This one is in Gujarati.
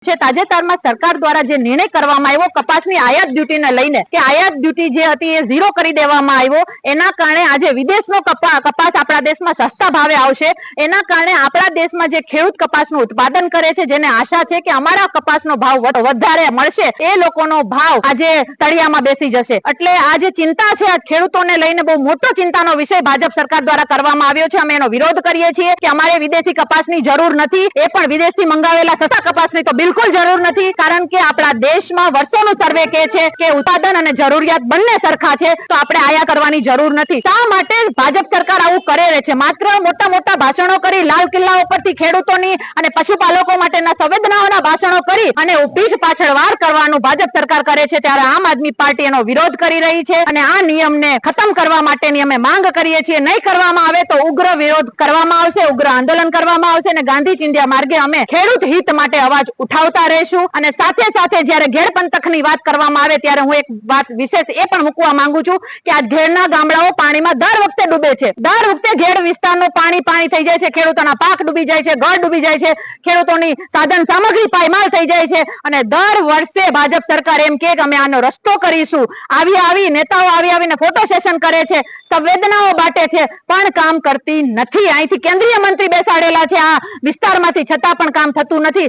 તાજેતરમાં સરકાર દ્વારા જે નિર્ણય કરવામાં આવ્યો કપાસની આયાત ડ્યુટીને લઈને કે આયાત ડ્યુટી જે હતી એ ઝીરો કરી દેવામાં આવ્યો, એના કારણે આજે વિદેશનો કપાસ આપણા દેશમાં સસ્તા ભાવે આવશે। એના કારણે આપણા દેશમાં જે ખેડૂત કપાસનું ઉત્પાદન કરે છે, જેને આશા છે કે અમારા કપાસનો ભાવ વધારે મળશે, એ લોકોનો ભાવ આજે તળિયામાં બેસી જશે। એટલે આ જે ચિંતા છે, આ ખેડૂતોને લઈને બહુ મોટો ચિંતાનો વિષય ભાજપ સરકાર દ્વારા કરવામાં આવ્યો છે। અમે એનો વિરોધ કરીએ છીએ કે અમારે વિદેશી કપાસની જરૂર નથી, એ પણ વિદેશથી મંગાવેલા સસ્તા કપાસની તો બિલકુલ જરૂર નથી, કારણ કે આપણા દેશમાં વર્ષોનો સર્વે કહે છે કે ઉત્પાદન અને જરૂરિયાત બંને સરખા છે, તો આપણે આયાત કરવાની જરૂર નથી। શા માટે ભાજપ સરકાર આવું કરે છે? માત્ર મોટા મોટા ભાષણો કરી, લાલ કિલ્લા ઉપરથી ખેડૂતોની અને પશુપાલકો માટેના સંવેદનાઓના ભાષણો કરી અને પીઠ પાછળ વાર કરવાનું ભાજપ સરકાર કરે છે, ત્યારે આમ આદમી પાર્ટી એનો વિરોધ કરી રહી છે અને આ નિયમને ખતમ કરવા માટેની અમે માંગ કરીએ છીએ। નહીં કરવામાં આવે તો ઉગ્ર વિરોધ કરવામાં આવશે, ઉગ્ર આંદોલન કરવામાં આવશે અને ગાંધી ચિંધ્યા માર્ગે અમે ખેડૂત હિત માટે અવાજ ઉઠાવતા રહેશું। અને સાથે સાથે જ્યારે ઘેડ પંથકની વાત કરવામાં આવે ત્યારે હું એક વાત વિશેષ એ પણ મૂકવા માંગુ છું કે આ ઘેડના ગામડાઓ પાણીમાં દર વખતે ડૂબે છે, દર વખતે ઘેડ વિસ્તારનું પાણી થઈ જાય છે, ખેડૂતોના પાક ડૂબી જાય છે, ઘર ડૂબી જાય છે, ખેડૂતોની સાધન સામગ્રી પાયમાલ થઈ જાય છે અને દર વર્ષે ભાજપ સરકાર એમ કે અમે આનો રસ્તો કરીશું, નેતાઓ આવીને ફોટો સેશન કરે છે, સંવેદનાઓ બાટે છે, પણ કામ કરતી નથી। અહીંથી કેન્દ્રીય મંત્રી બેસાડેલા છે આ વિસ્તારમાંથી, છતાં પણ કામ થતું નથી।